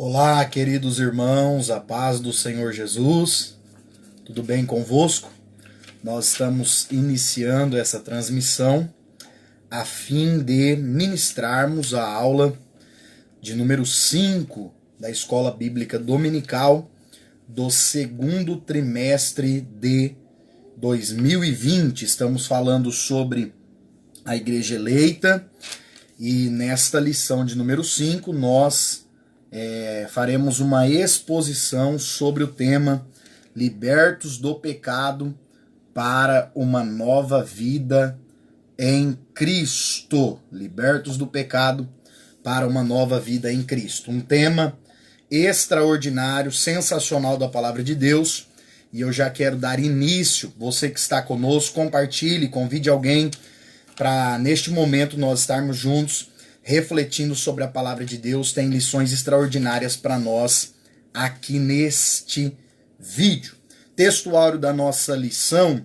Olá, queridos irmãos, a paz do Senhor Jesus, tudo bem convosco? Nós estamos iniciando essa transmissão a fim de ministrarmos a aula de número 5 da Escola Bíblica Dominical do segundo trimestre de 2020. Estamos falando sobre a Igreja Eleita e nesta lição de número 5 nós faremos uma exposição sobre o tema Libertos do Pecado para uma Nova Vida em Cristo. Libertos do Pecado para uma Nova Vida em Cristo. Um tema extraordinário, sensacional da Palavra de Deus. E eu já quero dar início, você que está conosco, compartilhe, convide alguém para neste momento nós estarmos juntos refletindo sobre a palavra de Deus. Tem lições extraordinárias para nós aqui neste vídeo. Textuário da nossa lição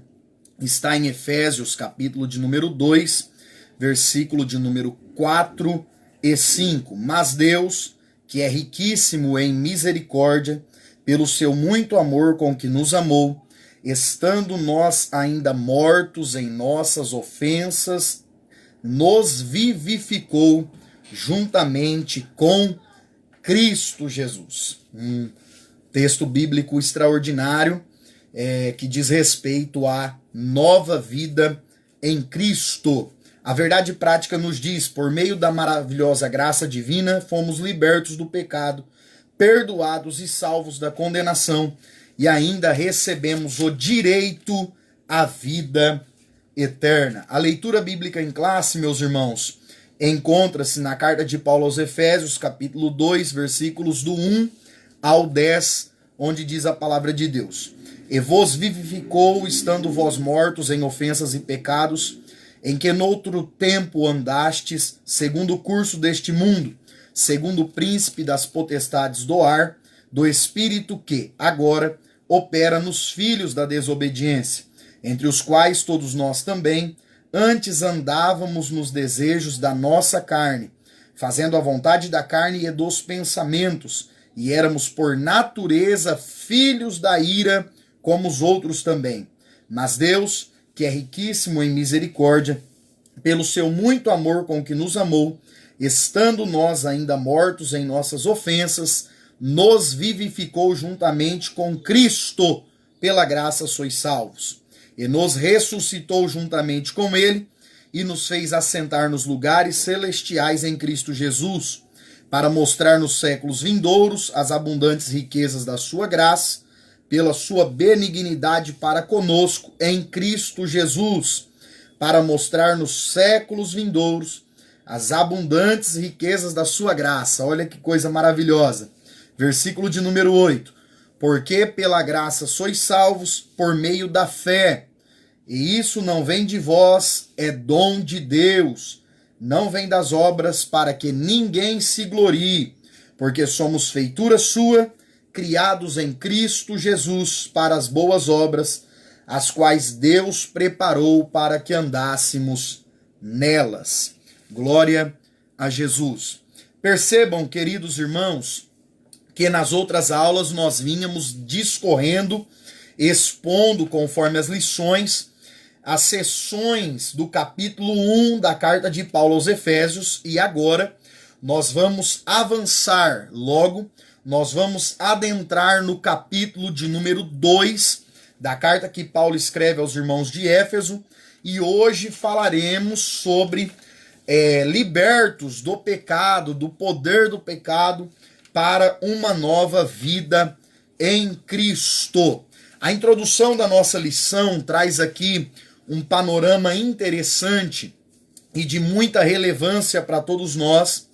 está em Efésios, capítulo de número 2, versículo de número 4 e 5. Mas Deus, que é riquíssimo em misericórdia, pelo seu muito amor com que nos amou, estando nós ainda mortos em nossas ofensas, nos vivificou juntamente com Cristo Jesus. Um texto bíblico extraordinário que diz respeito à nova vida em Cristo. A verdade prática nos diz, por meio da maravilhosa graça divina, fomos libertos do pecado, perdoados e salvos da condenação, e ainda recebemos o direito à vida eterna. A leitura bíblica em classe, meus irmãos, encontra-se na carta de Paulo aos Efésios, capítulo 2, versículos do 1 ao 10, onde diz a palavra de Deus: E vos vivificou, estando vós mortos em ofensas e pecados, em que noutro tempo andastes, segundo o curso deste mundo, segundo o príncipe das potestades do ar, do espírito que, agora, opera nos filhos da desobediência, entre os quais todos nós também, antes andávamos nos desejos da nossa carne, fazendo a vontade da carne e dos pensamentos, e éramos por natureza filhos da ira, como os outros também. Mas Deus, que é riquíssimo em misericórdia, pelo seu muito amor com que nos amou, estando nós ainda mortos em nossas ofensas, nos vivificou juntamente com Cristo, pela graça sois salvos. E nos ressuscitou juntamente com ele, e nos fez assentar nos lugares celestiais em Cristo Jesus, para mostrar nos séculos vindouros as abundantes riquezas da sua graça, pela sua benignidade para conosco em Cristo Jesus, para mostrar nos séculos vindouros as abundantes riquezas da sua graça. Olha que coisa maravilhosa. Versículo de número 8. Porque pela graça sois salvos por meio da fé. E isso não vem de vós, é dom de Deus. Não vem das obras, para que ninguém se glorie. Porque somos feitura sua, criados em Cristo Jesus para as boas obras, as quais Deus preparou para que andássemos nelas. Glória a Jesus. Percebam, queridos irmãos, que nas outras aulas nós vínhamos discorrendo, expondo conforme as lições, as seções do capítulo 1 da carta de Paulo aos Efésios, e agora nós vamos avançar, logo nós vamos adentrar no capítulo de número 2 da carta que Paulo escreve aos irmãos de Éfeso, e hoje falaremos sobre libertos do pecado, do poder do pecado, para uma nova vida em Cristo. A introdução da nossa lição traz aqui um panorama interessante e de muita relevância para todos nós,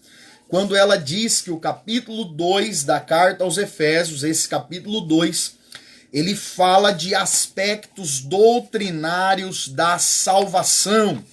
quando ela diz que o capítulo 2 da carta aos Efésios, esse capítulo 2, ele fala de aspectos doutrinários da salvação.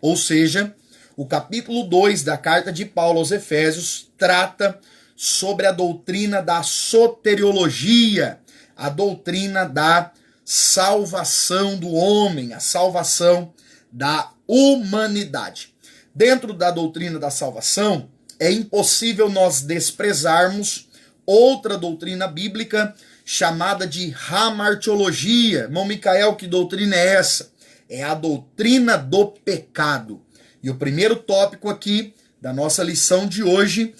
Ou seja, o capítulo 2 da carta de Paulo aos Efésios trata sobre a doutrina da soteriologia, a doutrina da salvação do homem, a salvação da humanidade. Dentro da doutrina da salvação, é impossível nós desprezarmos outra doutrina bíblica chamada de hamartiologia. Irmão Micael, que doutrina é essa? É a doutrina do pecado. E o primeiro tópico aqui da nossa lição de hoje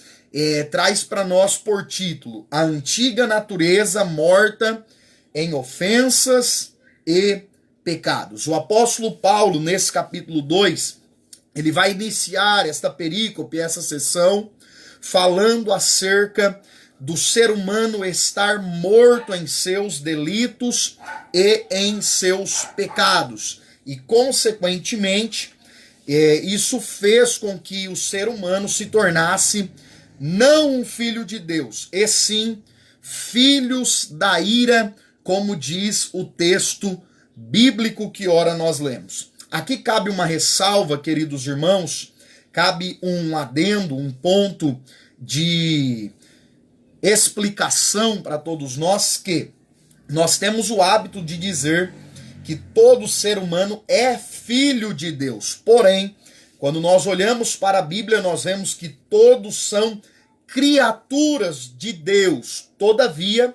traz para nós por título: a antiga natureza morta em ofensas e pecados. O apóstolo Paulo, nesse capítulo 2, ele vai iniciar esta perícope, essa sessão, falando acerca do ser humano estar morto em seus delitos e em seus pecados. E, consequentemente, isso fez com que o ser humano se tornasse não um filho de Deus, e sim filhos da ira, como diz o texto bíblico que ora nós lemos. Aqui cabe uma ressalva, queridos irmãos, cabe um adendo, um ponto de explicação para todos nós, que nós temos o hábito de dizer que todo ser humano é filho de Deus. Porém, quando nós olhamos para a Bíblia, nós vemos que todos são criaturas de Deus. Todavia,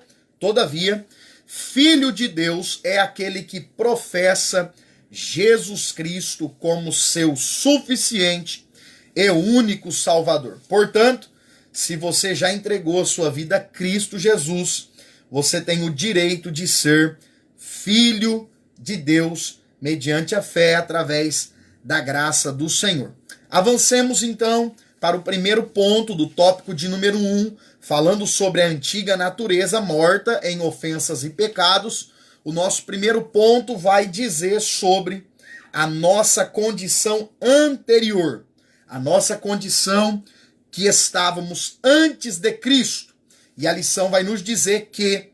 filho de Deus é aquele que professa Jesus Cristo como seu suficiente e único Salvador. Portanto, se você já entregou a sua vida a Cristo Jesus, você tem o direito de ser filho de Deus mediante a fé, através da graça do Senhor. Avancemos então para o primeiro ponto do tópico de número 1, falando sobre a antiga natureza morta em ofensas e pecados. O nosso primeiro ponto vai dizer sobre a nossa condição anterior, a nossa condição que estávamos antes de Cristo. E a lição vai nos dizer que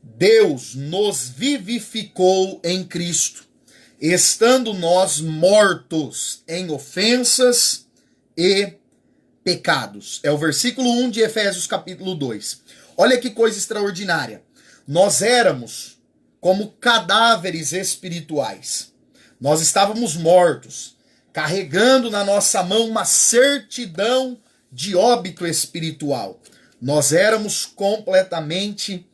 Deus nos vivificou em Cristo, estando nós mortos em ofensas e pecados. É o versículo 1 de Efésios capítulo 2. Olha que coisa extraordinária. Nós éramos como cadáveres espirituais. Nós estávamos mortos, carregando na nossa mão uma certidão de óbito espiritual. Nós éramos completamente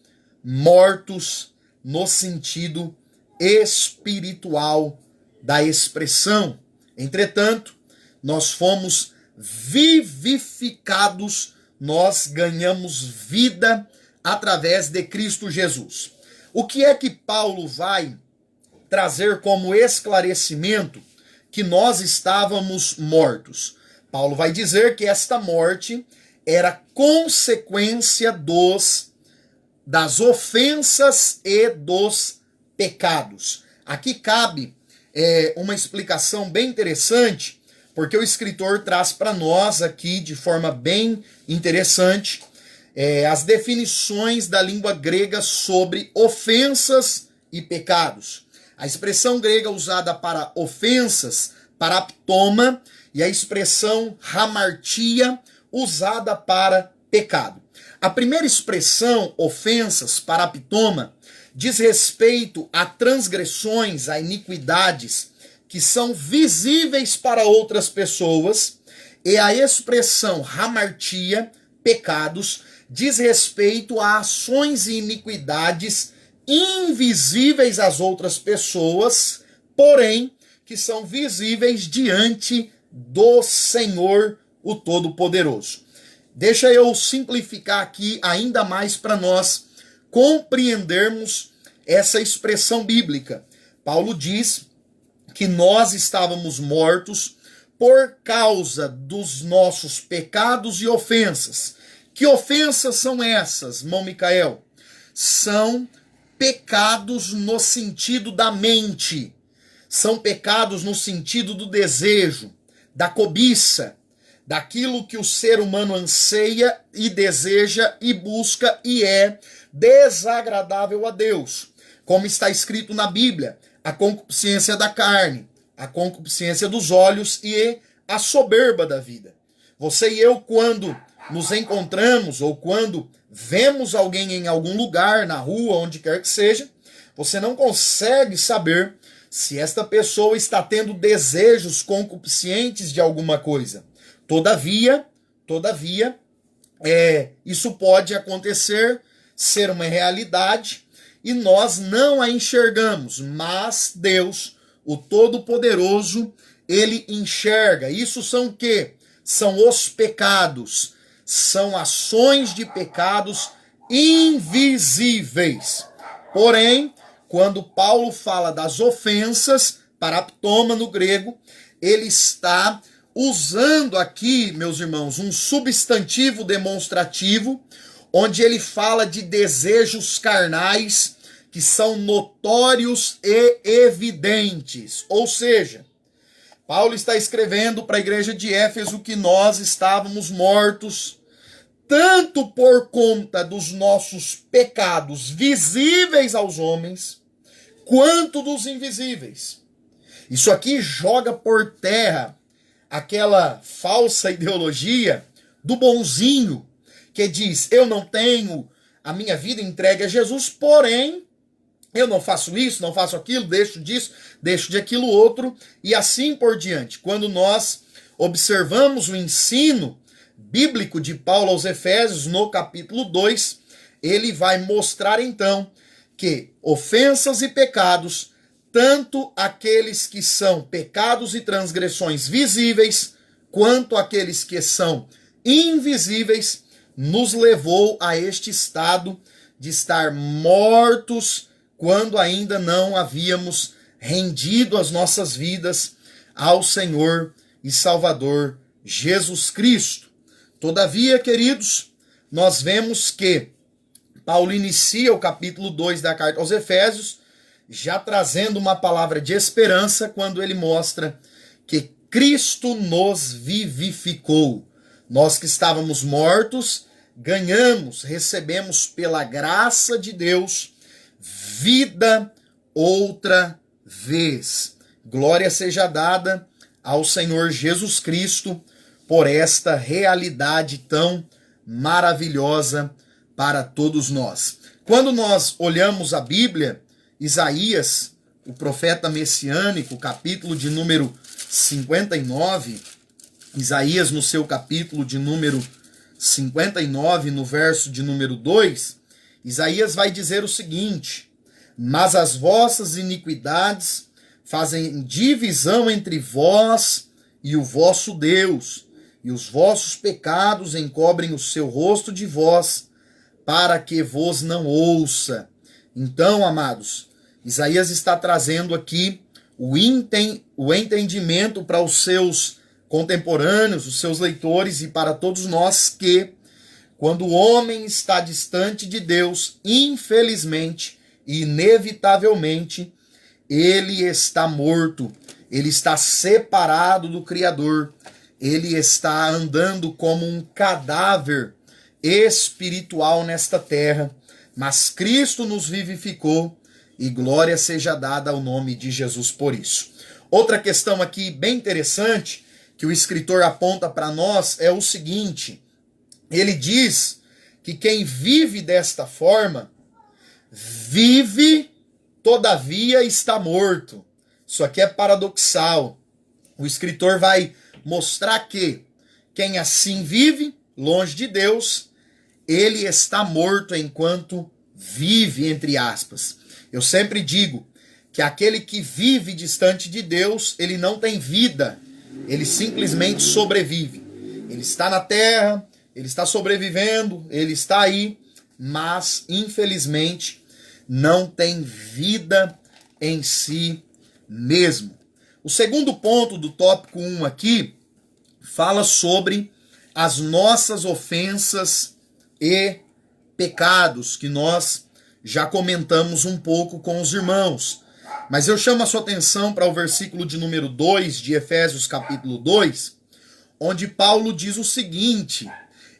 mortos no sentido espiritual da expressão. Entretanto, nós fomos vivificados, nós ganhamos vida através de Cristo Jesus. O que é que Paulo vai trazer como esclarecimento? Que nós estávamos mortos. Paulo vai dizer que esta morte era consequência das ofensas e dos pecados. Aqui cabe uma explicação bem interessante, porque o escritor traz para nós aqui de forma bem interessante as definições da língua grega sobre ofensas e pecados. A expressão grega usada para ofensas, paraptoma, e a expressão hamartia, usada para pecado. A primeira expressão, ofensas, paraptoma, diz respeito a transgressões, a iniquidades que são visíveis para outras pessoas, e a expressão hamartia, pecados, diz respeito a ações e iniquidades invisíveis às outras pessoas, porém que são visíveis diante do Senhor, o Todo-Poderoso. Deixa eu simplificar aqui ainda mais para nós compreendermos essa expressão bíblica. Paulo diz que nós estávamos mortos por causa dos nossos pecados e ofensas. Que ofensas são essas, irmão Micael? São pecados no sentido da mente. São pecados no sentido do desejo, da cobiça, daquilo que o ser humano anseia e deseja e busca e é desagradável a Deus. Como está escrito na Bíblia, a concupiscência da carne, a concupiscência dos olhos e a soberba da vida. Você e eu, quando nos encontramos ou quando vemos alguém em algum lugar, na rua, onde quer que seja, você não consegue saber se esta pessoa está tendo desejos concupiscentes de alguma coisa. Todavia, isso pode acontecer, ser uma realidade, e nós não a enxergamos, mas Deus, o Todo-Poderoso, ele enxerga. Isso são o quê? São os pecados, são ações de pecados invisíveis. Porém, quando Paulo fala das ofensas, paraptoma no grego, ele está usando aqui, meus irmãos, um substantivo demonstrativo, onde ele fala de desejos carnais que são notórios e evidentes. Ou seja, Paulo está escrevendo para a igreja de Éfeso que nós estávamos mortos, tanto por conta dos nossos pecados visíveis aos homens, quanto dos invisíveis. Isso aqui joga por terra aquela falsa ideologia do bonzinho, que diz, eu não tenho a minha vida entregue a Jesus, porém, eu não faço isso, não faço aquilo, deixo disso, deixo de aquilo outro, e assim por diante. Quando nós observamos o ensino bíblico de Paulo aos Efésios, no capítulo 2, ele vai mostrar então que ofensas e pecados, tanto aqueles que são pecados e transgressões visíveis, quanto aqueles que são invisíveis, nos levou a este estado de estar mortos quando ainda não havíamos rendido as nossas vidas ao Senhor e Salvador Jesus Cristo. Todavia, queridos, nós vemos que Paulo inicia o capítulo 2 da carta aos Efésios, já trazendo uma palavra de esperança, quando ele mostra que Cristo nos vivificou. Nós que estávamos mortos, ganhamos, recebemos pela graça de Deus, vida outra vez. Glória seja dada ao Senhor Jesus Cristo por esta realidade tão maravilhosa para todos nós. Quando nós olhamos a Bíblia, Isaías, o profeta messiânico, capítulo de número 59, Isaías no seu capítulo de número 59, no verso de número 2, Isaías vai dizer o seguinte: mas as vossas iniquidades fazem divisão entre vós e o vosso Deus, e os vossos pecados encobrem o seu rosto de vós, para que vos não ouça. Então, amados, Isaías está trazendo aqui o entendimento para os seus contemporâneos, os seus leitores e para todos nós que, quando o homem está distante de Deus, infelizmente e inevitavelmente, ele está morto, ele está separado do Criador, ele está andando como um cadáver espiritual nesta terra, mas Cristo nos vivificou e glória seja dada ao nome de Jesus por isso. Outra questão aqui bem interessante que o escritor aponta para nós é o seguinte: ele diz que quem vive desta forma, vive, todavia está morto. Isso aqui é paradoxal. O escritor vai mostrar que quem assim vive, longe de Deus, ele está morto enquanto vive, entre aspas. Eu sempre digo que aquele que vive distante de Deus, ele não tem vida, ele simplesmente sobrevive. Ele está na terra, ele está sobrevivendo, ele está aí, mas infelizmente não tem vida em si mesmo. O segundo ponto do tópico 1 aqui fala sobre as nossas ofensas e pecados, que nós já comentamos um pouco com os irmãos. Mas eu chamo a sua atenção para o versículo de número 2 de Efésios capítulo 2, onde Paulo diz o seguinte: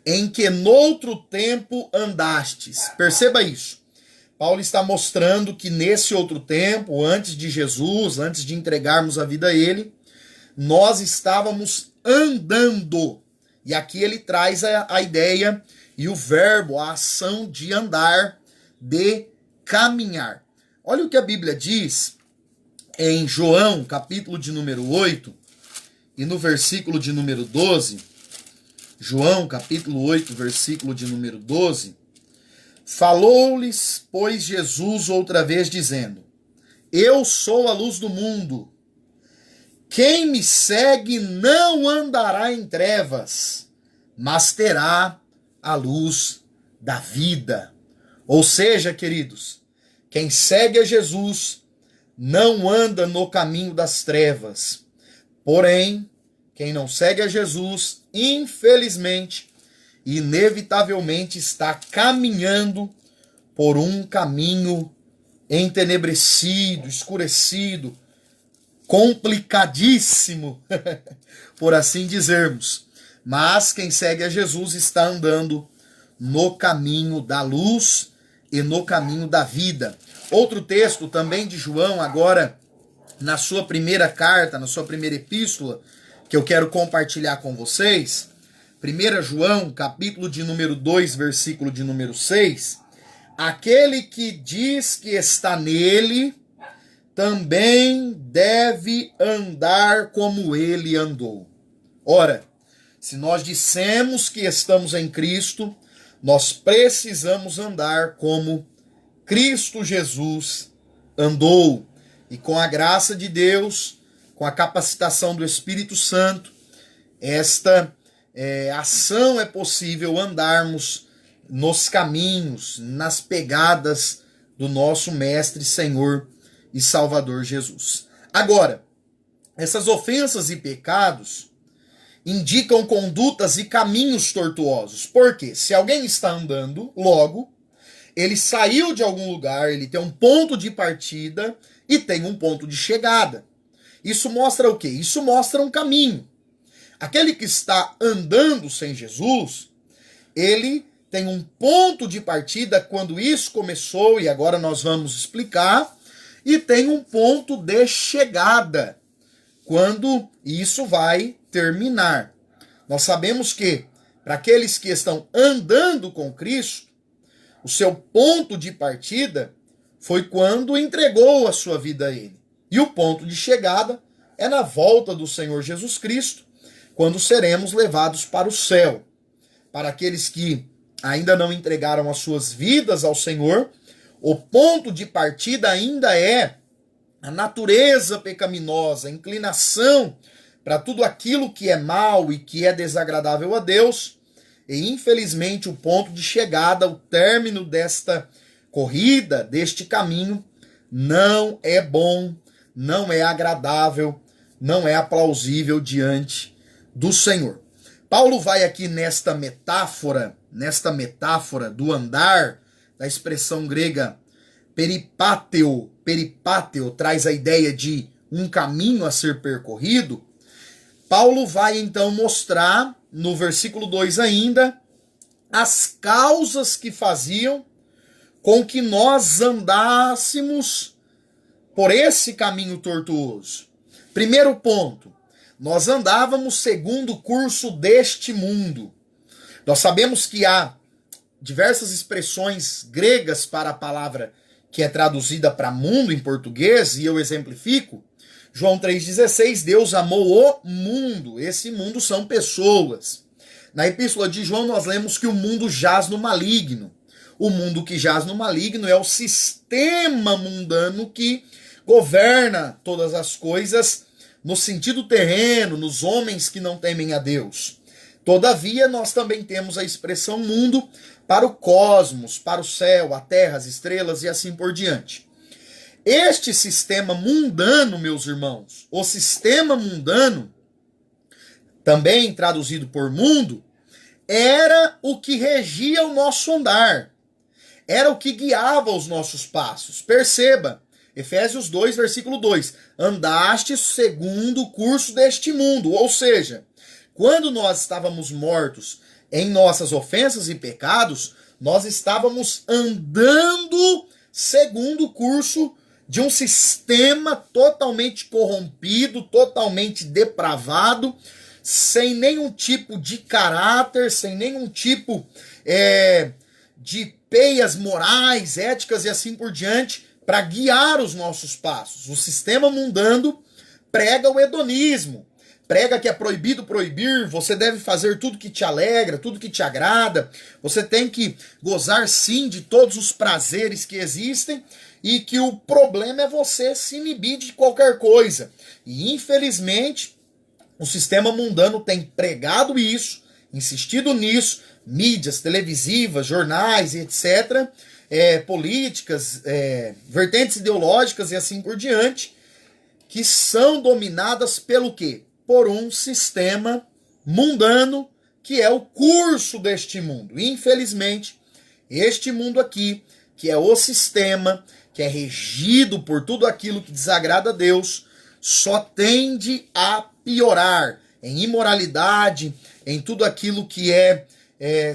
em que noutro tempo andastes. Perceba isso. Paulo está mostrando que nesse outro tempo, antes de Jesus, antes de entregarmos a vida a ele, nós estávamos andando. E aqui ele traz a ideia e o verbo, a ação de andar, de caminhar. Olha o que a Bíblia diz em João, capítulo de número 8, e no versículo de número 12, João, capítulo 8, versículo de número 12. Falou-lhes, pois, Jesus outra vez, dizendo: Eu sou a luz do mundo. Quem me segue não andará em trevas, mas terá a luz da vida. Ou seja, queridos, quem segue a Jesus não anda no caminho das trevas. Porém, quem não segue a Jesus, infelizmente, inevitavelmente está caminhando por um caminho entenebrecido, escurecido, complicadíssimo, por assim dizermos. Mas quem segue a Jesus está andando no caminho da luz e no caminho da vida. Outro texto também de João, agora na sua primeira carta, na sua primeira epístola, que eu quero compartilhar com vocês. 1 João, capítulo de número 2, versículo de número 6. Aquele que diz que está nele, também deve andar como ele andou. Ora, se nós dissemos que estamos em Cristo, nós precisamos andar como Cristo Jesus andou. E com a graça de Deus, com a capacitação do Espírito Santo, esta ação é possível andarmos nos caminhos, nas pegadas do nosso Mestre, Senhor e Salvador Jesus. Agora, essas ofensas e pecados indicam condutas e caminhos tortuosos. Por quê? Se alguém está andando, logo, ele saiu de algum lugar, ele tem um ponto de partida e tem um ponto de chegada. Isso mostra o quê? Isso mostra um caminho. Aquele que está andando sem Jesus, ele tem um ponto de partida quando isso começou, e agora nós vamos explicar, e tem um ponto de chegada, quando isso vai terminar. Nós sabemos que, para aqueles que estão andando com Cristo, o seu ponto de partida foi quando entregou a sua vida a Ele. E o ponto de chegada é na volta do Senhor Jesus Cristo, quando seremos levados para o céu. Para aqueles que ainda não entregaram as suas vidas ao Senhor, o ponto de partida ainda é a natureza pecaminosa, a inclinação para tudo aquilo que é mal e que é desagradável a Deus. E infelizmente o ponto de chegada, o término desta corrida, deste caminho, não é bom, não é agradável, não é aplausível diante do Senhor. Paulo vai aqui nesta metáfora do andar, da expressão grega peripáteo traz a ideia de um caminho a ser percorrido. Paulo vai então mostrar, no versículo 2 ainda, as causas que faziam com que nós andássemos por esse caminho tortuoso. Primeiro ponto, nós andávamos segundo o curso deste mundo. Nós sabemos que há diversas expressões gregas para a palavra que é traduzida para mundo em português, e eu exemplifico. João 3,16, Deus amou o mundo. Esse mundo são pessoas. Na epístola de João nós lemos que o mundo jaz no maligno. O mundo que jaz no maligno é o sistema mundano que governa todas as coisas no sentido terreno, nos homens que não temem a Deus. Todavia, nós também temos a expressão mundo para o cosmos, para o céu, a terra, as estrelas e assim por diante. Este sistema mundano, meus irmãos, o sistema mundano, também traduzido por mundo, era o que regia o nosso andar. Era o que guiava os nossos passos. Perceba, Efésios 2, versículo 2. Andaste segundo o curso deste mundo. Ou seja, quando nós estávamos mortos em nossas ofensas e pecados, nós estávamos andando segundo o curso de um sistema totalmente corrompido, totalmente depravado, sem nenhum tipo de caráter, sem nenhum tipo de peias morais, éticas e assim por diante, para guiar os nossos passos. O sistema mundano prega o hedonismo, prega que é proibido proibir, você deve fazer tudo que te alegra, tudo que te agrada, você tem que gozar sim de todos os prazeres que existem e que o problema é você se inibir de qualquer coisa. E infelizmente o sistema mundano tem pregado isso, insistido nisso, mídias televisivas, jornais, etc., políticas, vertentes ideológicas e assim por diante, que são dominadas pelo quê? Por um sistema mundano que é o curso deste mundo. Infelizmente, este mundo aqui, que é o sistema, que é regido por tudo aquilo que desagrada a Deus, só tende a piorar em imoralidade, em tudo aquilo que é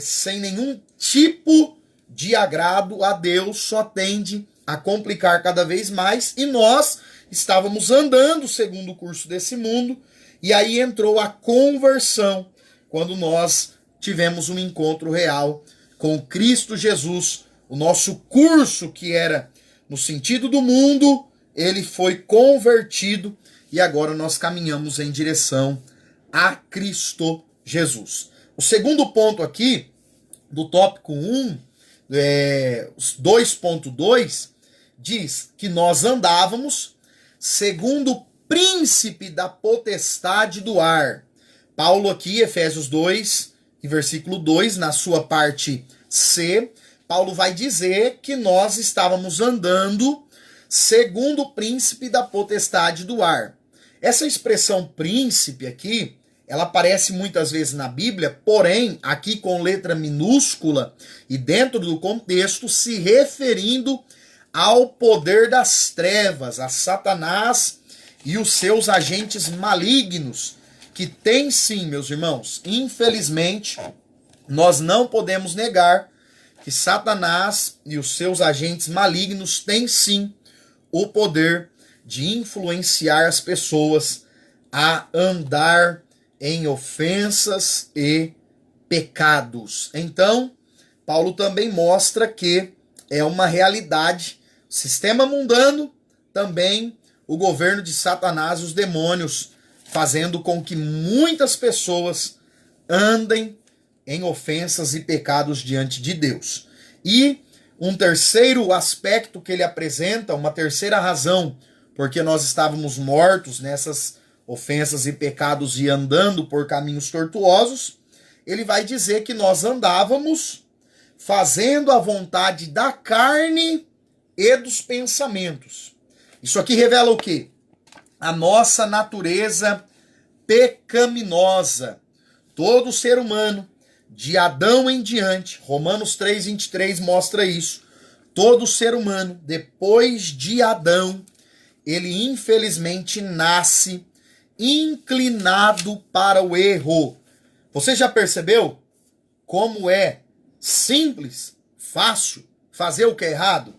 sem nenhum tipo de agrado a Deus, só tende a complicar cada vez mais, e nós estávamos andando segundo o curso desse mundo, e aí entrou a conversão, quando nós tivemos um encontro real com Cristo Jesus. O nosso curso, que era no sentido do mundo, ele foi convertido, e agora nós caminhamos em direção a Cristo Jesus. O segundo ponto aqui, do tópico 1, 2.2, diz que nós andávamos segundo o príncipe da potestade do ar. Paulo aqui, Efésios 2, e versículo 2, na sua parte C, Paulo vai dizer que nós estávamos andando segundo o príncipe da potestade do ar. Essa expressão príncipe aqui, ela aparece muitas vezes na Bíblia, porém, aqui com letra minúscula e dentro do contexto, se referindo ao poder das trevas, a Satanás e os seus agentes malignos, que tem sim, meus irmãos, infelizmente, nós não podemos negar que Satanás e os seus agentes malignos têm sim o poder de influenciar as pessoas a andar em ofensas e pecados. Então, Paulo também mostra que é uma realidade, sistema mundano, também o governo de Satanás e os demônios, fazendo com que muitas pessoas andem em ofensas e pecados diante de Deus. E um terceiro aspecto que ele apresenta, uma terceira razão, porque nós estávamos mortos nessas ofensas e pecados e andando por caminhos tortuosos, ele vai dizer que nós andávamos fazendo a vontade da carne e dos pensamentos. Isso aqui revela o quê? A nossa natureza pecaminosa. Todo ser humano, de Adão em diante, Romanos 3:23 mostra isso. Todo ser humano, depois de Adão, ele infelizmente nasce inclinado para o erro. Você já percebeu como é simples, fácil fazer o que é errado?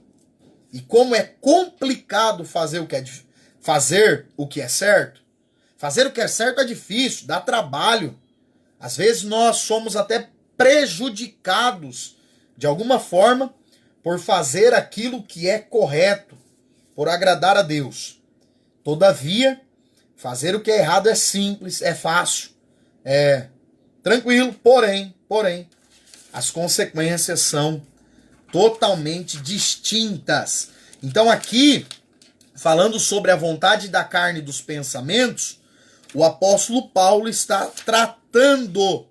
E como é complicado fazer o que é certo? Fazer o que é certo é difícil, dá trabalho. Às vezes nós somos até prejudicados de alguma forma por fazer aquilo que é correto, por agradar a Deus. Todavia, fazer o que é errado é simples, é fácil, é tranquilo, porém, as consequências são totalmente distintas. Então aqui, falando sobre a vontade da carne e dos pensamentos, o apóstolo Paulo está tratando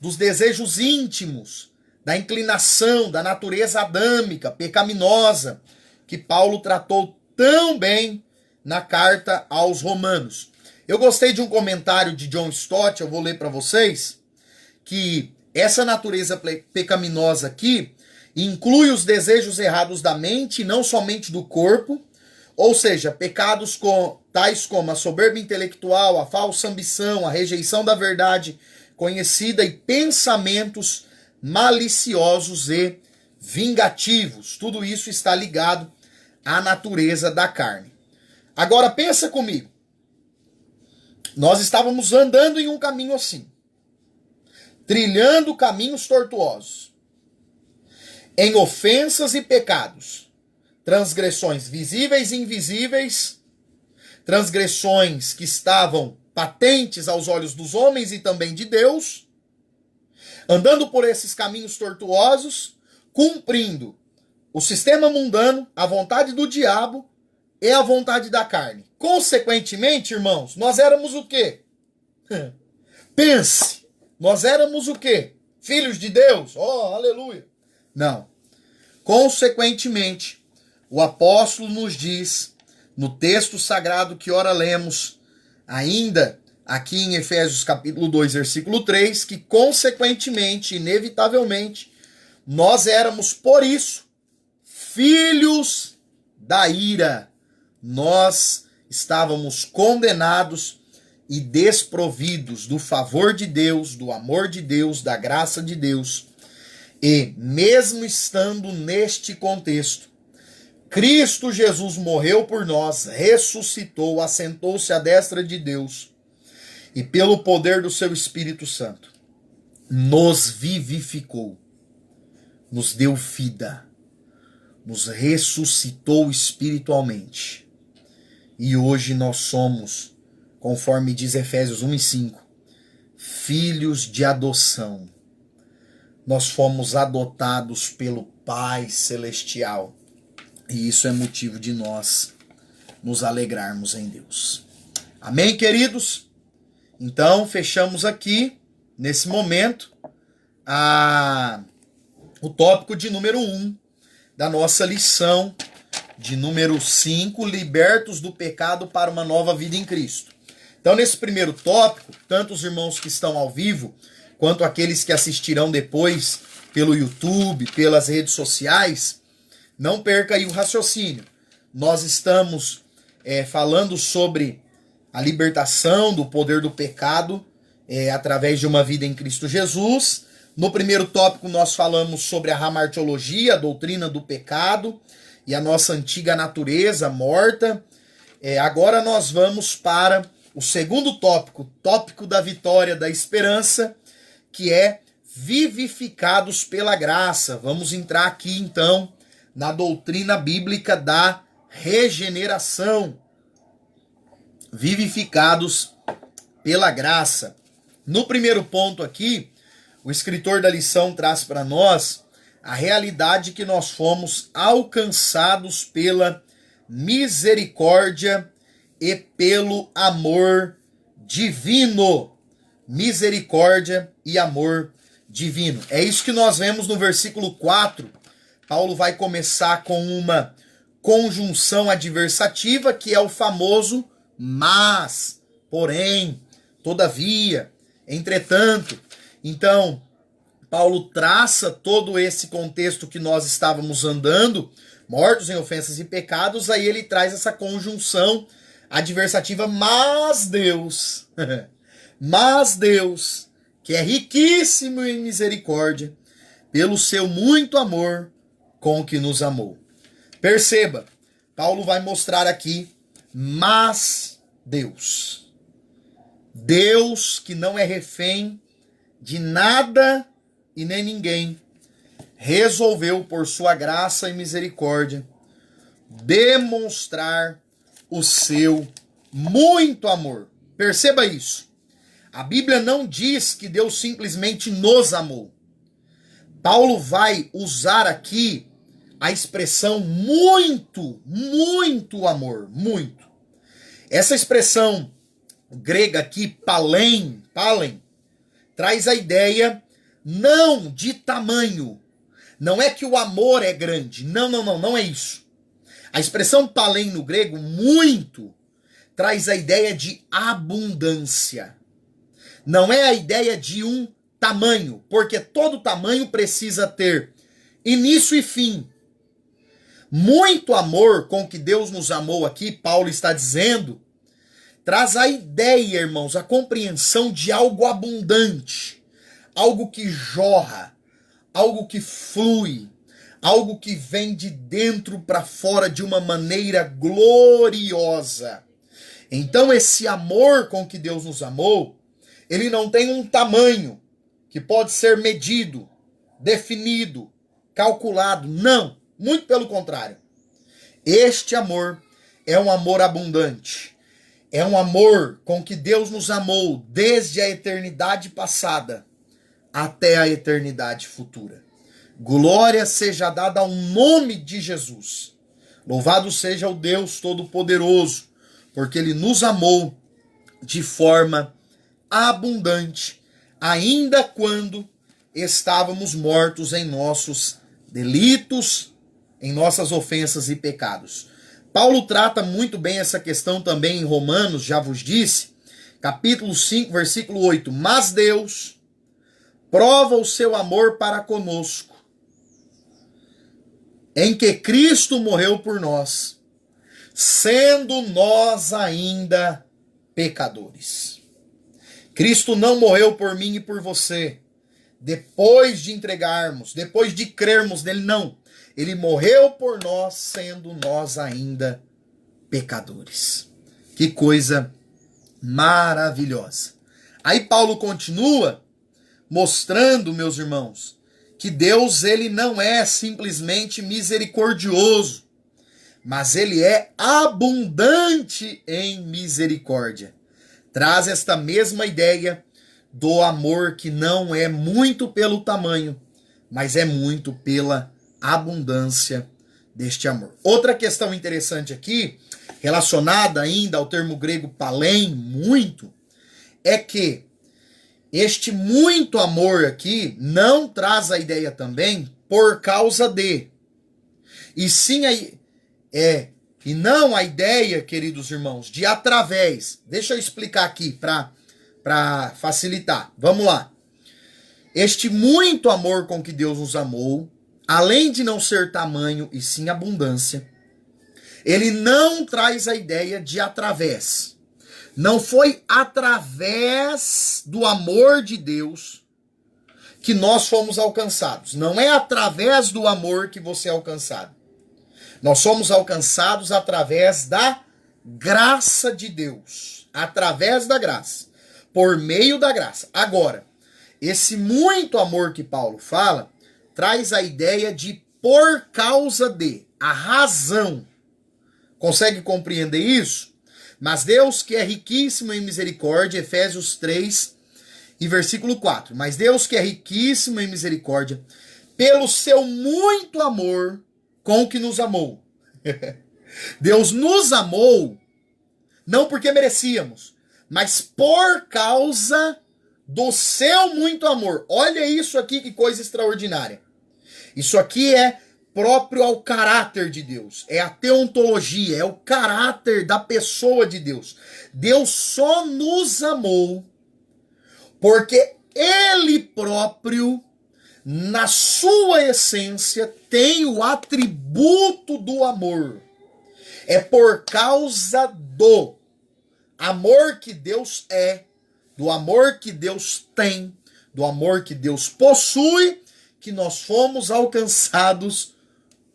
dos desejos íntimos, da inclinação, da natureza adâmica, pecaminosa, que Paulo tratou tão bem na carta aos Romanos. Eu gostei de um comentário de John Stott, eu vou ler para vocês, que essa natureza pecaminosa aqui inclui os desejos errados da mente e não somente do corpo, ou seja, pecados tais como a soberba intelectual, a falsa ambição, a rejeição da verdade conhecida e pensamentos maliciosos e vingativos. Tudo isso está ligado à natureza da carne. Agora pensa comigo. Nós estávamos andando em um caminho assim, trilhando caminhos tortuosos, em ofensas e pecados, transgressões visíveis e invisíveis, transgressões que estavam patentes aos olhos dos homens e também de Deus, andando por esses caminhos tortuosos, cumprindo o sistema mundano, a vontade do diabo e a vontade da carne. Consequentemente, irmãos, nós éramos o quê? Pense, nós éramos o quê? Filhos de Deus? Oh, aleluia! Não. Consequentemente, o apóstolo nos diz, no texto sagrado que ora lemos, ainda aqui em Efésios capítulo 2, versículo 3, que consequentemente, inevitavelmente, nós éramos, por isso, filhos da ira. Nós estávamos condenados e desprovidos do favor de Deus, do amor de Deus, da graça de Deus. E, mesmo estando neste contexto, Cristo Jesus morreu por nós, ressuscitou, assentou-se à destra de Deus e, pelo poder do seu Espírito Santo, nos vivificou, nos deu vida, nos ressuscitou espiritualmente. E hoje nós somos, conforme diz Efésios 1:5, filhos de adoção. Nós fomos adotados pelo Pai Celestial. E isso é motivo de nós nos alegrarmos em Deus. Amém, queridos? Então, fechamos aqui, nesse momento, o tópico de número 1 da nossa lição de número 5, libertos do pecado para uma nova vida em Cristo. Então, nesse primeiro tópico, tanto os irmãos que estão ao vivo, quanto aqueles que assistirão depois pelo YouTube, pelas redes sociais, não perca aí o raciocínio. Nós estamos falando sobre a libertação do poder do pecado através de uma vida em Cristo Jesus. No primeiro tópico nós falamos sobre a hamartiologia, a doutrina do pecado e a nossa antiga natureza morta. Agora nós vamos para o segundo tópico, tópico da vitória, da esperança, que é vivificados pela graça. Vamos entrar aqui então na doutrina bíblica da regeneração. Vivificados pela graça. No primeiro ponto aqui, o escritor da lição traz para nós a realidade que nós fomos alcançados pela misericórdia e pelo amor divino. Misericórdia e amor divino. É isso que nós vemos no versículo 4. Paulo vai começar com uma conjunção adversativa, que é o famoso mas, porém, todavia, entretanto. Então, Paulo traça todo esse contexto que nós estávamos andando, mortos em ofensas e pecados, aí ele traz essa conjunção adversativa, mas Deus, que é riquíssimo em misericórdia, pelo seu muito amor com que nos amou. Perceba, Paulo vai mostrar aqui, mas Deus. Deus que não é refém de nada e nem ninguém, resolveu por sua graça e misericórdia demonstrar o seu muito amor. Perceba isso. A Bíblia não diz que Deus simplesmente nos amou. Paulo vai usar aqui a expressão muito, muito amor, muito. Essa expressão grega aqui, palen, traz a ideia não de tamanho. Não é que o amor é grande. Não é isso. A expressão palen no grego, muito, traz a ideia de abundância. Não é a ideia de um tamanho, porque todo tamanho precisa ter início e fim. Muito amor com que Deus nos amou aqui, Paulo está dizendo, traz a ideia, irmãos, a compreensão de algo abundante, algo que jorra, algo que flui, algo que vem de dentro para fora de uma maneira gloriosa. Então esse amor com que Deus nos amou, ele não tem um tamanho que pode ser medido, definido, calculado. Não, muito pelo contrário. Este amor é um amor abundante. É um amor com que Deus nos amou desde a eternidade passada até a eternidade futura. Glória seja dada ao nome de Jesus. Louvado seja o Deus Todo-Poderoso, porque Ele nos amou de forma abundante, ainda quando estávamos mortos em nossos delitos, em nossas ofensas e pecados. Paulo trata muito bem essa questão também em Romanos, já vos disse, capítulo 5, versículo 8. Mas Deus prova o seu amor para conosco, em que Cristo morreu por nós, sendo nós ainda pecadores. Cristo não morreu por mim e por você, depois de entregarmos, depois de crermos nele, não. Ele morreu por nós, sendo nós ainda pecadores. Que coisa maravilhosa. Aí Paulo continua mostrando, meus irmãos, que Deus, ele não é simplesmente misericordioso, mas ele é abundante em misericórdia. Traz esta mesma ideia do amor que não é muito pelo tamanho, mas é muito pela abundância deste amor. Outra questão interessante aqui, relacionada ainda ao termo grego palém, muito, é que este muito amor aqui não traz a ideia também por causa de, e sim e não a ideia, queridos irmãos, de através. Deixa eu explicar aqui para facilitar. Vamos lá. Este muito amor com que Deus nos amou, além de não ser tamanho e sim abundância, ele não traz a ideia de através. Não foi através do amor de Deus que nós fomos alcançados. Não é através do amor que você é alcançado. Nós somos alcançados através da graça de Deus. Através da graça. Por meio da graça. Agora, esse muito amor que Paulo fala, traz a ideia de por causa de, a razão. Consegue compreender isso? Mas Deus, que é riquíssimo em misericórdia, Efésios 3 e versículo 4. Mas Deus, que é riquíssimo em misericórdia, pelo seu muito amor com que nos amou. Deus nos amou, não porque merecíamos, mas por causa do seu muito amor. Olha isso aqui, que coisa extraordinária. Isso aqui é próprio ao caráter de Deus. É a teontologia, é o caráter da pessoa de Deus. Deus só nos amou porque Ele próprio, na sua essência, tem o atributo do amor. É por causa do amor que Deus é, do amor que Deus tem, do amor que Deus possui, que nós fomos alcançados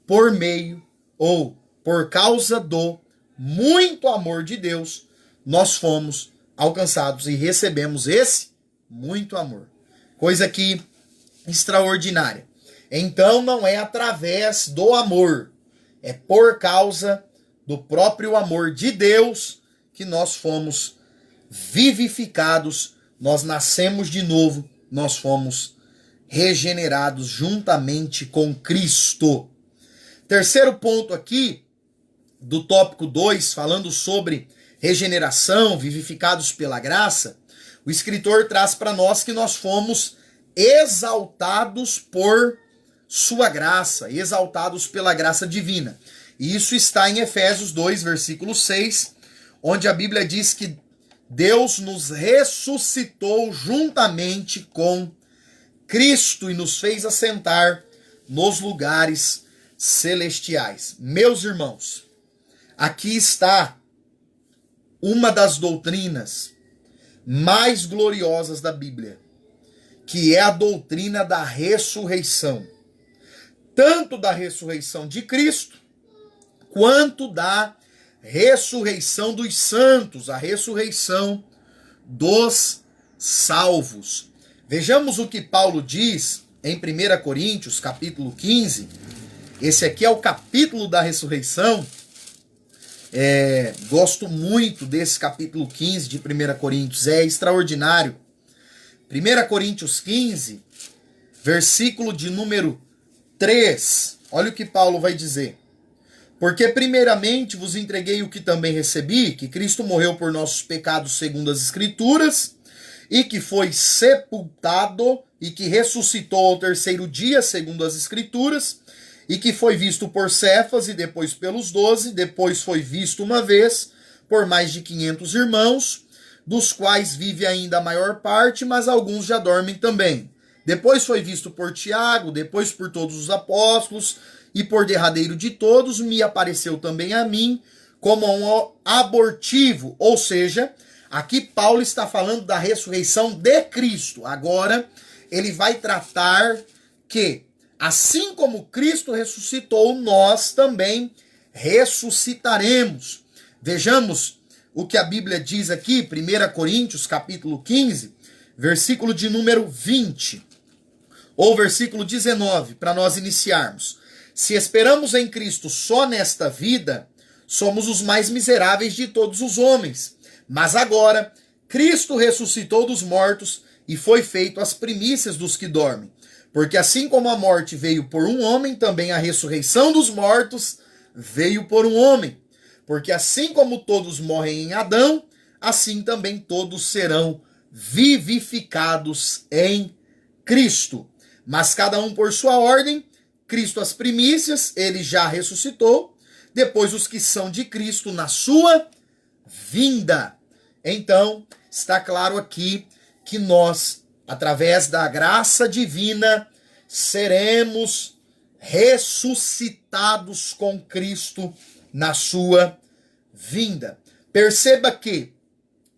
por meio ou por causa do muito amor de Deus, nós fomos alcançados e recebemos esse muito amor. Coisa que extraordinária. Então não é através do amor, é por causa do próprio amor de Deus que nós fomos vivificados, nós nascemos de novo, nós fomos regenerados juntamente com Cristo. Terceiro ponto aqui, do tópico 2, falando sobre regeneração, vivificados pela graça, o escritor traz para nós que nós fomos exaltados por sua graça, exaltados pela graça divina. E isso está em Efésios 2, versículo 6, onde a Bíblia diz que Deus nos ressuscitou juntamente com Cristo e nos fez assentar nos lugares celestiais. Meus irmãos, aqui está uma das doutrinas mais gloriosas da Bíblia, que é a doutrina da ressurreição. Tanto da ressurreição de Cristo, quanto da ressurreição dos santos, a ressurreição dos salvos. Vejamos o que Paulo diz em 1 Coríntios, capítulo 15. Esse aqui é o capítulo da ressurreição. Gosto muito desse capítulo 15 de 1 Coríntios, é extraordinário. 1 Coríntios 15, versículo de número 3, olha o que Paulo vai dizer. Porque primeiramente vos entreguei o que também recebi, que Cristo morreu por nossos pecados segundo as Escrituras, e que foi sepultado, e que ressuscitou ao terceiro dia segundo as Escrituras, e que foi visto por Cefas e depois pelos 12, depois foi visto uma vez por mais de 500 irmãos, dos quais vive ainda a maior parte, mas alguns já dormem também. Depois foi visto por Tiago, depois por todos os apóstolos, e por derradeiro de todos me apareceu também a mim como um abortivo. Ou seja, aqui Paulo está falando da ressurreição de Cristo. Agora ele vai tratar que, assim como Cristo ressuscitou, nós também ressuscitaremos. Vejamos o que a Bíblia diz aqui, 1 Coríntios capítulo 15, versículo de número 20, ou versículo 19, para nós iniciarmos. Se esperamos em Cristo só nesta vida, somos os mais miseráveis de todos os homens. Mas agora, Cristo ressuscitou dos mortos e foi feito as primícias dos que dormem. Porque assim como a morte veio por um homem, também a ressurreição dos mortos veio por um homem. Porque assim como todos morrem em Adão, assim também todos serão vivificados em Cristo. Mas cada um por sua ordem. Cristo as primícias, ele já ressuscitou, depois os que são de Cristo na sua vinda. Então, está claro aqui que nós, através da graça divina, seremos ressuscitados com Cristo na sua vinda. Perceba que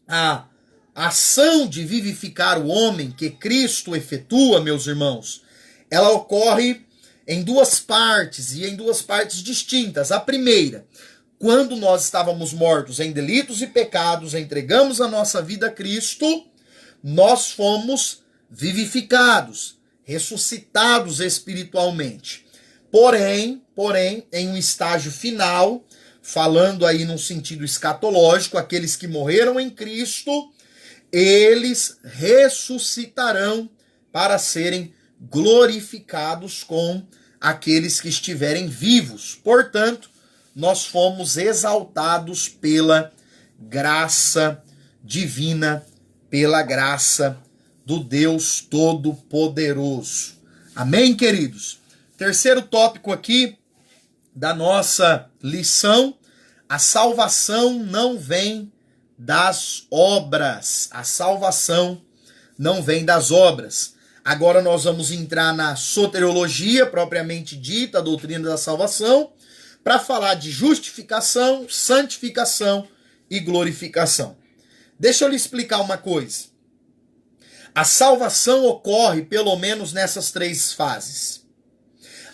a ação de vivificar o homem que Cristo efetua, meus irmãos, ela ocorre em duas partes, e em duas partes distintas. A primeira, quando nós estávamos mortos em delitos e pecados, entregamos a nossa vida a Cristo, nós fomos vivificados, ressuscitados espiritualmente. Porém, em um estágio final, falando aí num sentido escatológico, aqueles que morreram em Cristo, eles ressuscitarão para serem glorificados com aqueles que estiverem vivos. Portanto, nós fomos exaltados pela graça divina, pela graça do Deus Todo-Poderoso. Amém, queridos? Terceiro tópico aqui da nossa lição: a salvação não vem das obras. A salvação não vem das obras. Agora nós vamos entrar na soteriologia propriamente dita, a doutrina da salvação, para falar de justificação, santificação e glorificação. Deixa eu lhe explicar uma coisa. A salvação ocorre pelo menos nessas três fases.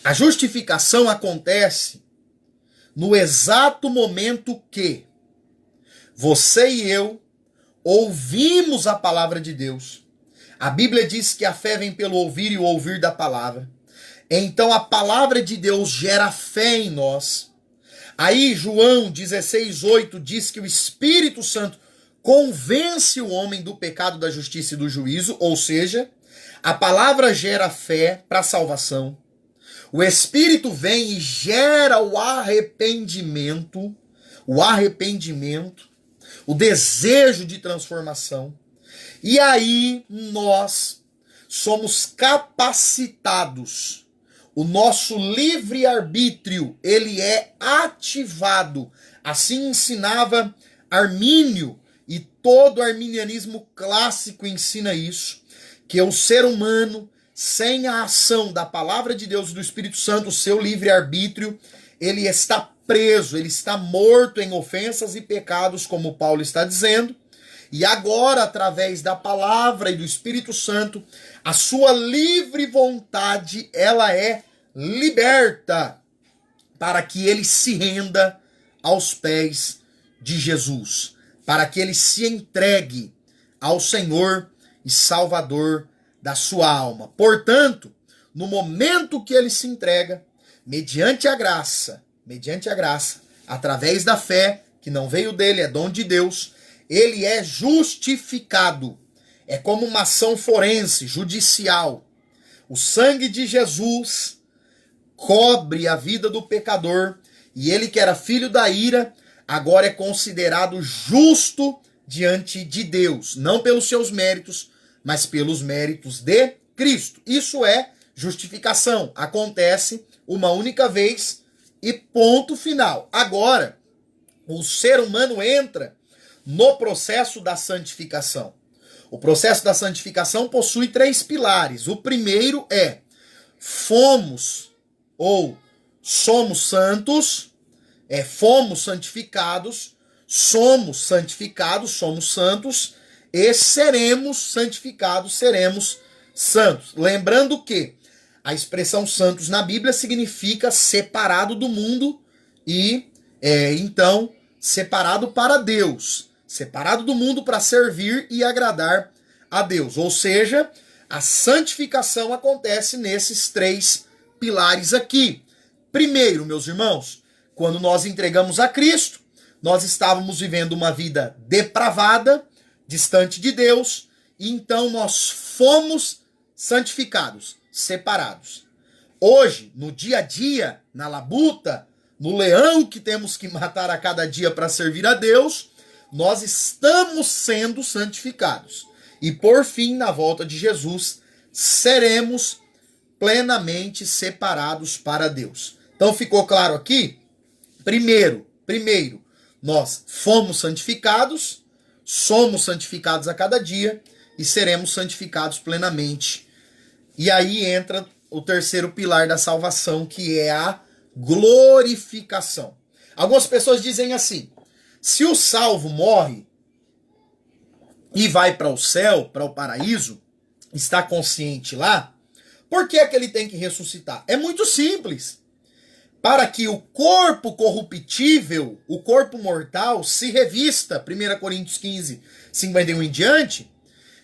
A justificação acontece no exato momento que você e eu ouvimos a palavra de Deus. A Bíblia diz que a fé vem pelo ouvir e o ouvir da palavra. Então a palavra de Deus gera fé em nós. Aí João 16:8 diz que o Espírito Santo convence o homem do pecado, da justiça e do juízo, ou seja, a palavra gera fé para a salvação. O Espírito vem e gera o arrependimento, o desejo de transformação. E aí nós somos capacitados. O nosso livre-arbítrio, ele é ativado. Assim ensinava Armínio, e todo arminianismo clássico ensina isso, que o ser humano, sem a ação da palavra de Deus e do Espírito Santo, o seu livre-arbítrio, ele está preso, ele está morto em ofensas e pecados, como Paulo está dizendo. E agora, através da palavra e do Espírito Santo, a sua livre vontade, ela é liberta para que ele se renda aos pés de Jesus, para que ele se entregue ao Senhor e Salvador da sua alma. Portanto, no momento que ele se entrega, mediante a graça, através da fé, que não veio dele, é dom de Deus, ele é justificado. É como uma ação forense, judicial. O sangue de Jesus cobre a vida do pecador, e ele que era filho da ira, agora é considerado justo diante de Deus, não pelos seus méritos, mas pelos méritos de Cristo. Isso é justificação. Acontece uma única vez e ponto final. Agora, o ser humano entra no processo da santificação. O processo da santificação possui 3 pilares. O primeiro é fomos santos, fomos santificados, somos santos e seremos santificados, seremos santos. Lembrando que a expressão santos na Bíblia significa separado do mundo e, então, separado para Deus. Separado do mundo para servir e agradar a Deus. Ou seja, a santificação acontece nesses 3 pilares aqui. Primeiro, meus irmãos, quando nós entregamos a Cristo, nós estávamos vivendo uma vida depravada, distante de Deus, e então nós fomos santificados, separados. Hoje, no dia a dia, na labuta, no leão que temos que matar a cada dia para servir a Deus, nós estamos sendo santificados. E por fim, na volta de Jesus, seremos plenamente separados para Deus. Então ficou claro aqui? Primeiro, nós fomos santificados, somos santificados a cada dia e seremos santificados plenamente. E aí entra o terceiro pilar da salvação, que é a glorificação. Algumas pessoas dizem assim: se o salvo morre e vai para o céu, para o paraíso, está consciente lá, por que é que ele tem que ressuscitar? É muito simples. Para que o corpo corruptível, o corpo mortal, se revista, 1 Coríntios 15, 51 em diante,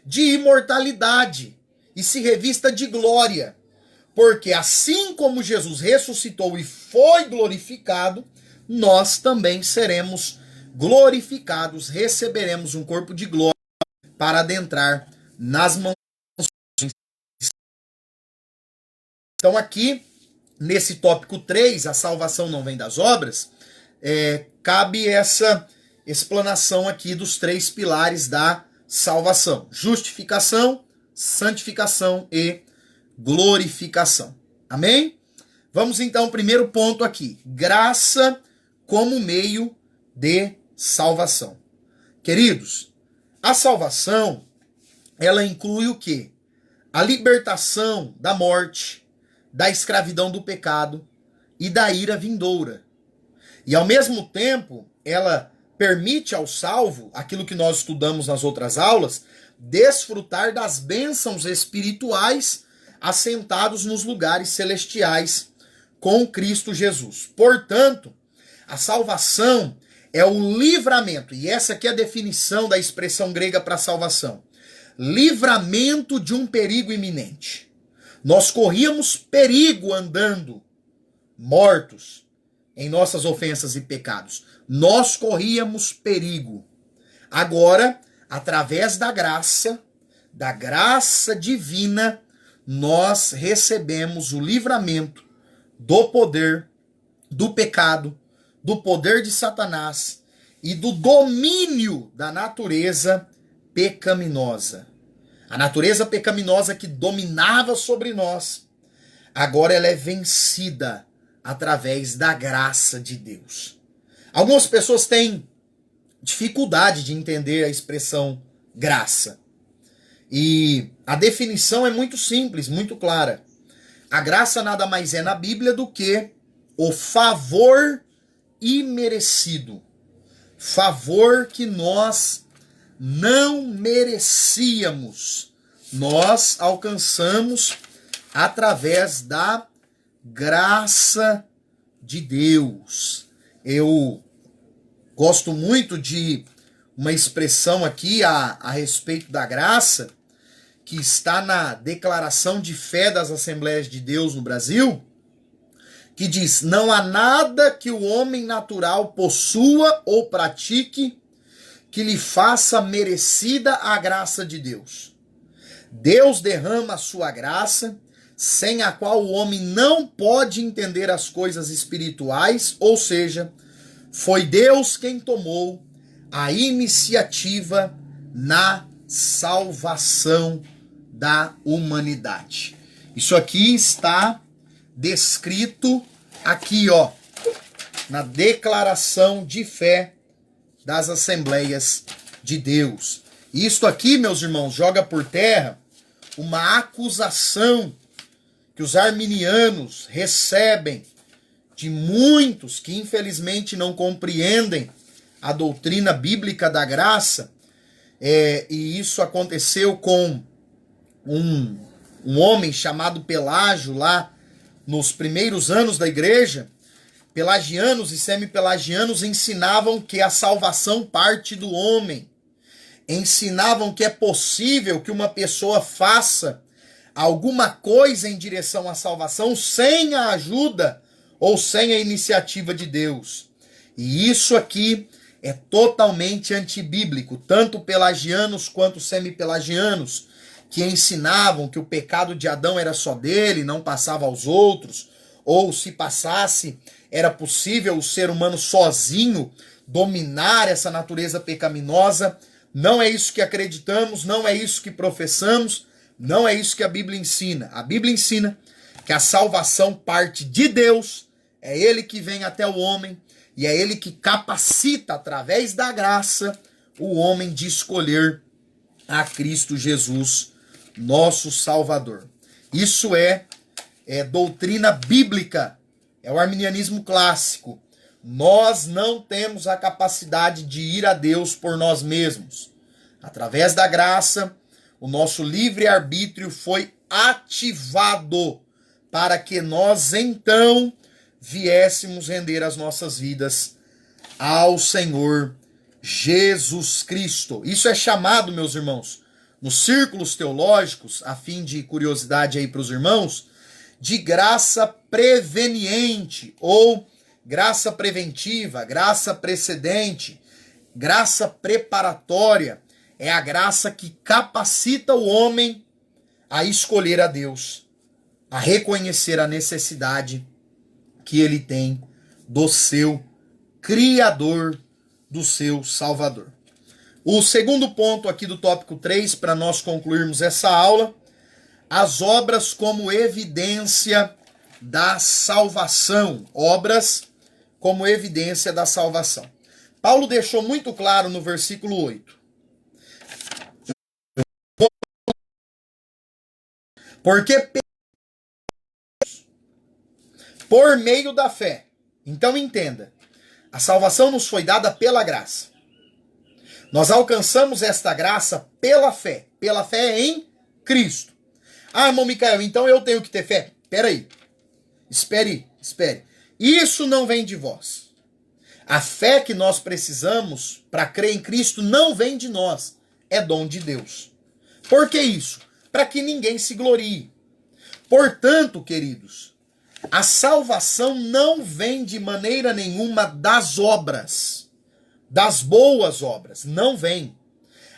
de imortalidade e se revista de glória. Porque assim como Jesus ressuscitou e foi glorificado, nós também seremos glorificados, receberemos um corpo de glória para adentrar nas mãos. Então aqui, nesse tópico 3, a salvação não vem das obras, cabe essa explanação aqui dos 3 pilares da salvação: justificação, santificação e glorificação. Amém? Vamos então ao primeiro ponto aqui: graça como meio de salvação. Queridos, a salvação, ela inclui o quê? A libertação da morte, da escravidão do pecado e da ira vindoura. E ao mesmo tempo, ela permite ao salvo, aquilo que nós estudamos nas outras aulas, desfrutar das bênçãos espirituais assentados nos lugares celestiais com Cristo Jesus. Portanto, a salvação é o livramento, e essa aqui é a definição da expressão grega para salvação: livramento de um perigo iminente. Nós corríamos perigo andando mortos em nossas ofensas e pecados. Nós corríamos perigo. Agora, através da graça divina, nós recebemos o livramento do poder do pecado, do poder de Satanás e do domínio da natureza pecaminosa. A natureza pecaminosa que dominava sobre nós, agora ela é vencida através da graça de Deus. Algumas pessoas têm dificuldade de entender a expressão graça. E a definição é muito simples, muito clara. A graça nada mais é na Bíblia do que o favor imerecido. Favor que nós não merecíamos. Nós alcançamos através da graça de Deus. Eu gosto muito de uma expressão aqui a respeito da graça, que está na Declaração de Fé das Assembleias de Deus no Brasil, que diz: não há nada que o homem natural possua ou pratique que lhe faça merecida a graça de Deus. Deus derrama a sua graça, sem a qual o homem não pode entender as coisas espirituais, ou seja, foi Deus quem tomou a iniciativa na salvação da humanidade. Isso aqui está descrito aqui, ó, na declaração de fé das Assembleias de Deus. Isto aqui, meus irmãos, joga por terra uma acusação que os arminianos recebem de muitos que infelizmente não compreendem a doutrina bíblica da graça. E isso aconteceu com um homem chamado Pelágio lá nos primeiros anos da igreja. Pelagianos e semi-pelagianos ensinavam que a salvação parte do homem. Ensinavam que é possível que uma pessoa faça alguma coisa em direção à salvação sem a ajuda ou sem a iniciativa de Deus. E isso aqui é totalmente antibíblico, tanto pelagianos quanto semi-pelagianos, que ensinavam que o pecado de Adão era só dele, não passava aos outros, ou se passasse, era possível o ser humano sozinho dominar essa natureza pecaminosa. Não é isso que acreditamos, não é isso que professamos, não é isso que a Bíblia ensina. A Bíblia ensina que a salvação parte de Deus, é Ele que vem até o homem, e é Ele que capacita, através da graça, o homem de escolher a Cristo Jesus, nosso Salvador. Isso é doutrina bíblica, é o arminianismo clássico. Nós não temos a capacidade de ir a Deus por nós mesmos. Através da graça, o nosso livre-arbítrio foi ativado para que nós então viéssemos render as nossas vidas ao Senhor Jesus Cristo. Isso é chamado, meus irmãos, nos círculos teológicos, a fim de curiosidade aí para os irmãos, de graça preveniente ou graça preventiva, graça precedente, graça preparatória. É a graça que capacita o homem a escolher a Deus, a reconhecer a necessidade que ele tem do seu Criador, do seu Salvador. O segundo ponto aqui do tópico 3, para nós concluirmos essa aula, as obras como evidência da salvação. Obras como evidência da salvação. Paulo deixou muito claro no versículo 8. Porque por meio da fé. Então entenda, a salvação nos foi dada pela graça. Nós alcançamos esta graça pela fé em Cristo. Ah, irmão Micael, então eu tenho que ter fé? Peraí, espere. Isso não vem de vós. A fé que nós precisamos para crer em Cristo não vem de nós, é dom de Deus. Por que isso? Para que ninguém se glorie. Portanto, queridos, a salvação não vem de maneira nenhuma das obras, das boas obras, não vem.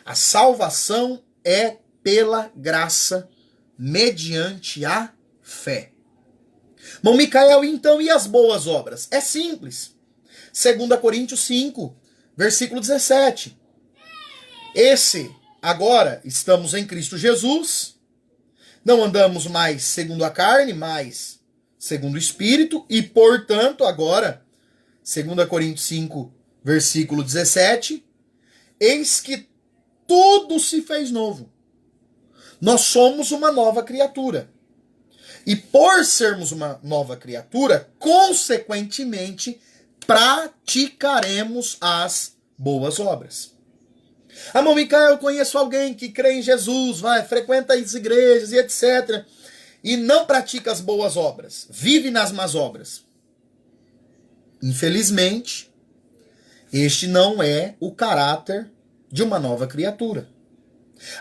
A salvação é pela graça, mediante a fé. Irmão Micael, então, e as boas obras? É simples. 2 Coríntios 5, versículo 17. Agora, estamos em Cristo Jesus, não andamos mais segundo a carne, mas segundo o Espírito, e, portanto, agora, 2 Coríntios 5, versículo 17, eis que tudo se fez novo. Nós somos uma nova criatura. E por sermos uma nova criatura, consequentemente, praticaremos as boas obras. Ah, irmão Micael, eu conheço alguém que crê em Jesus, frequenta as igrejas e etc., e não pratica as boas obras, vive nas más obras. Infelizmente, este não é o caráter de uma nova criatura.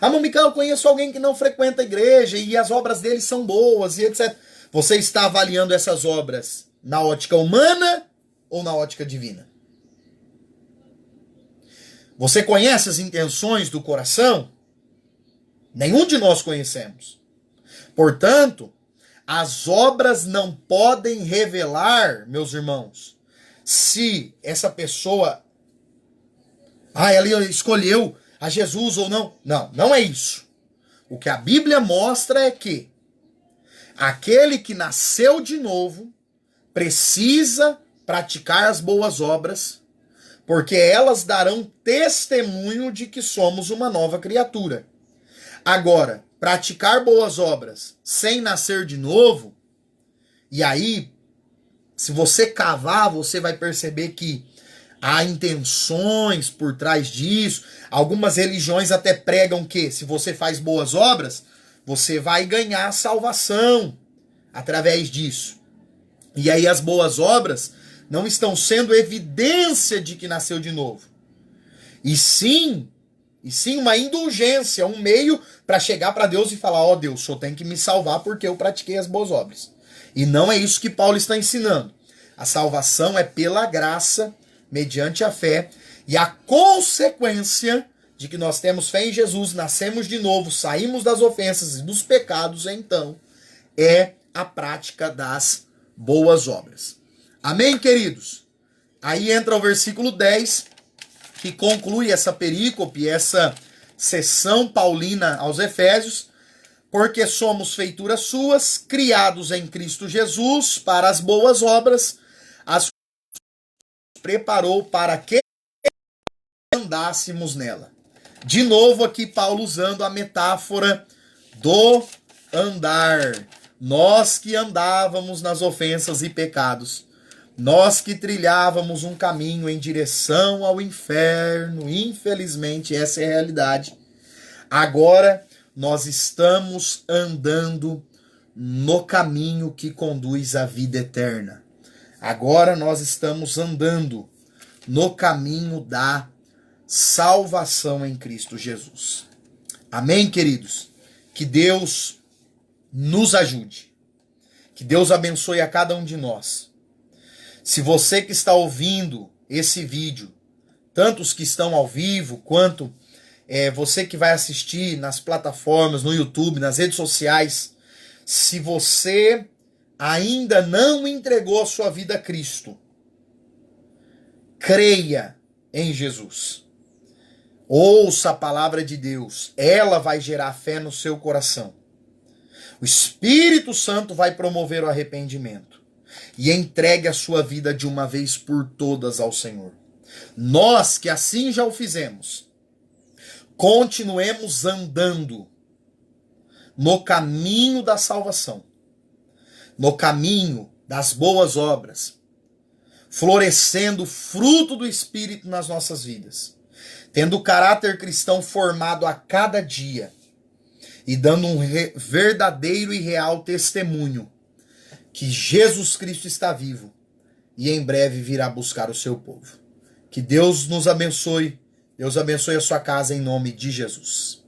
Ah, irmão Micael, eu conheço alguém que não frequenta a igreja e as obras dele são boas e etc. Você está avaliando essas obras na ótica humana ou na ótica divina? Você conhece as intenções do coração? Nenhum de nós conhecemos. Portanto, as obras não podem revelar, meus irmãos, se essa pessoa, ela escolheu a Jesus ou não. Não, não é isso. O que a Bíblia mostra é que aquele que nasceu de novo precisa praticar as boas obras, porque elas darão testemunho de que somos uma nova criatura. Agora, praticar boas obras sem nascer de novo, e aí, se você cavar, você vai perceber que há intenções por trás disso. Algumas religiões até pregam que se você faz boas obras, você vai ganhar salvação através disso. E aí as boas obras não estão sendo evidência de que nasceu de novo. E sim uma indulgência, um meio para chegar para Deus e falar, ó Deus, o Senhor tem que me salvar porque eu pratiquei as boas obras. E não é isso que Paulo está ensinando. A salvação é pela graça, mediante a fé, e a consequência de que nós temos fé em Jesus, nascemos de novo, saímos das ofensas e dos pecados, então, é a prática das boas obras. Amém, queridos? Aí entra o versículo 10, que conclui essa perícope, essa sessão paulina aos Efésios, porque somos feituras suas, criados em Cristo Jesus, para as boas obras, as preparou para que andássemos nela. De novo aqui Paulo usando a metáfora do andar. Nós que andávamos nas ofensas e pecados, nós que trilhávamos um caminho em direção ao inferno, infelizmente essa é a realidade. Agora nós estamos andando no caminho que conduz à vida eterna. Agora nós estamos andando no caminho da salvação em Cristo Jesus. Amém, queridos? Que Deus nos ajude. Que Deus abençoe a cada um de nós. Se você que está ouvindo esse vídeo, tanto os que estão ao vivo, quanto você que vai assistir nas plataformas, no YouTube, nas redes sociais, se você ainda não entregou a sua vida a Cristo, creia em Jesus. Ouça a palavra de Deus, ela vai gerar fé no seu coração. O Espírito Santo vai promover o arrependimento. E entregue a sua vida de uma vez por todas ao Senhor. Nós que assim já o fizemos, continuemos andando no caminho da salvação, no caminho das boas obras, florescendo o fruto do Espírito nas nossas vidas, tendo o caráter cristão formado a cada dia e dando um verdadeiro e real testemunho que Jesus Cristo está vivo e em breve virá buscar o seu povo. Que Deus nos abençoe, Deus abençoe a sua casa em nome de Jesus.